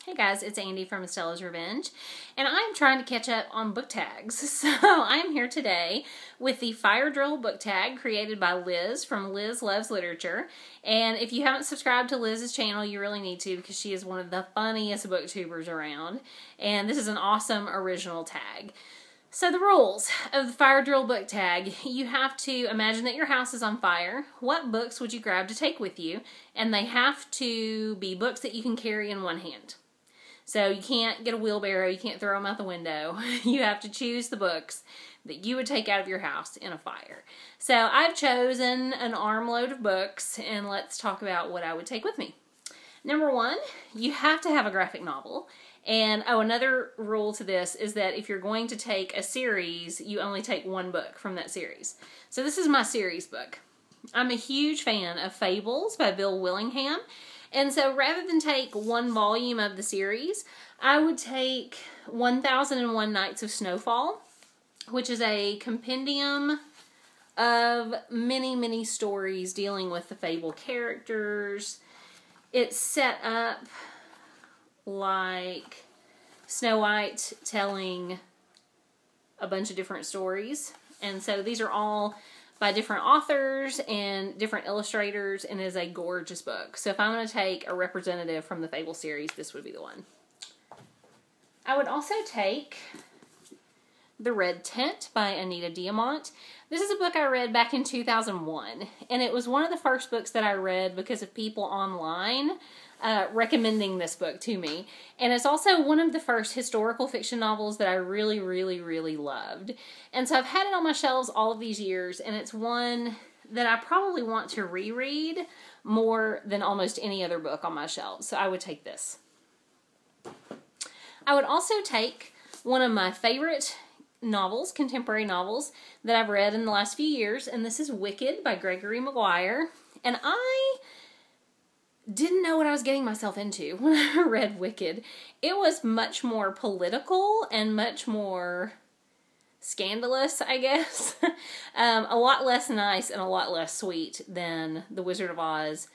Hey guys, it's Andy from Estella's Revenge, and I'm trying to catch up on book tags. So I'm here today with the Fire Drill book tag created by Liz from Liz Loves Literature. And if you haven't subscribed to Liz's channel, you really need to, because she is one of the funniest booktubers around. And this is an awesome original tag. So the rules of the Fire Drill book tag: you have to imagine that your house is on fire. What books would you grab to take with you? And they have to be books that you can carry in one hand. So you can't get a wheelbarrow, you can't throw them out the window. You have to choose the books that you would take out of your house in a fire. So I've chosen an armload of books, and let's talk about what I would take with me. Number one, you have to have a graphic novel. And another rule to this is that if you're going to take a series, you only take one book from that series. So this is my series book. I'm a huge fan of Fables by Bill Willingham. And so rather than take one volume of the series, I would take 1001 Nights of Snowfall, which is a compendium of many, many stories dealing with the Fable characters. It's set up like Snow White telling a bunch of different stories. And so these are all by different authors and different illustrators, and it is a gorgeous book. So if I'm going to take a representative from the Fable series, this would be the one. I would also take The Red Tent by Anita Diamant. This is a book I read back in 2001, and it was one of the first books that I read because of people online recommending this book to me. And it's also one of the first historical fiction novels that I really, really, really loved. And so I've had it on my shelves all of these years, and it's one that I probably want to reread more than almost any other book on my shelves. So I would take this. I would also take one of my favorite novels, contemporary novels, that I've read in the last few years, and this is Wicked by Gregory Maguire. And I didn't know what I was getting myself into when I read Wicked. It was much more political and much more scandalous, I guess. A lot less nice and a lot less sweet than The Wizard of Oz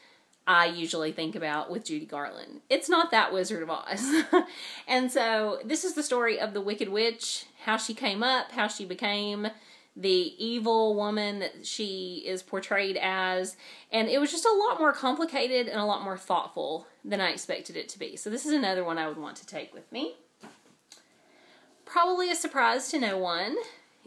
I usually think about with Judy Garland. It's not that Wizard of Oz. And so this is the story of the Wicked Witch, how she came up, how she became the evil woman that she is portrayed as. And it was just a lot more complicated and a lot more thoughtful than I expected it to be. So this is another one I would want to take with me. Probably a surprise to no one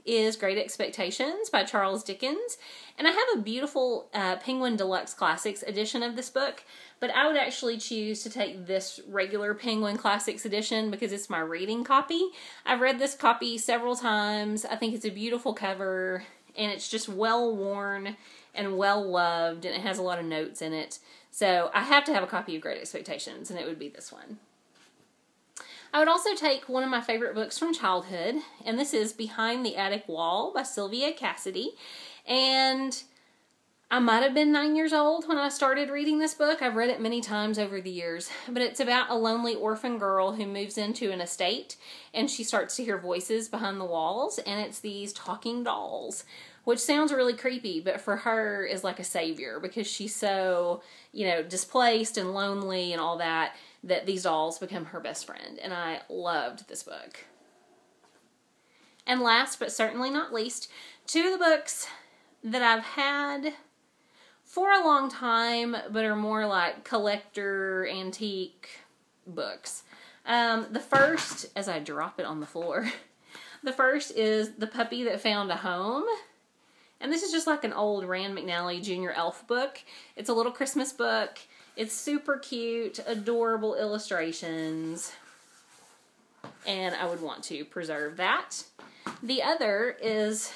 is Great Expectations by Charles Dickens. And I have a beautiful Penguin Deluxe Classics edition of this book, but I would actually choose to take this regular Penguin Classics edition because it's my reading copy. I've read this copy several times. I think it's a beautiful cover, and it's just well worn and well loved, and it has a lot of notes in it. So I have to have a copy of Great Expectations, and it would be this one. I would also take one of my favorite books from childhood, and this is Behind the Attic Wall by Sylvia Cassidy. And I might have been 9 years old when I started reading this book. I've read it many times over the years, but it's about a lonely orphan girl who moves into an estate, and she starts to hear voices behind the walls, and it's these talking dolls, which sounds really creepy, but for her is like a savior because she's so, displaced and lonely and all that, that these dolls become her best friend. And I loved this book. And last but certainly not least, two of the books that I've had for a long time, but are more like collector, antique books. The first, as I drop it on the floor, the first is The Puppy That Found a Home. And this is just like an old Rand McNally Jr. Elf book. It's a little Christmas book. It's super cute, adorable illustrations, and I would want to preserve that. The other is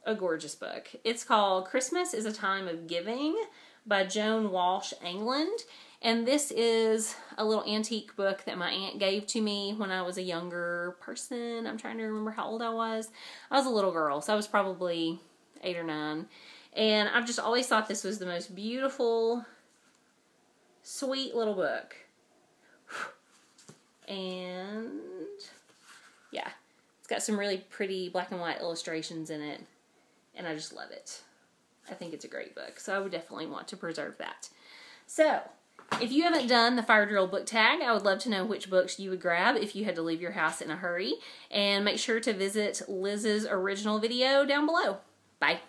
a gorgeous book. It's called Christmas is a Time of Giving by Joan Walsh England, and this is a little antique book that my aunt gave to me when I was a younger person. I'm trying to remember how old I was. I was a little girl, so I was probably 8 or 9. And I've just always thought this was the most beautiful, sweet little book. And yeah, it's got some really pretty black and white illustrations in it. And I just love it. I think it's a great book. So I would definitely want to preserve that. So If you haven't done the fire drill book tag, I would love to know which books you would grab if you had to leave your house in a hurry. And make sure to visit Liz's original video down below. Bye.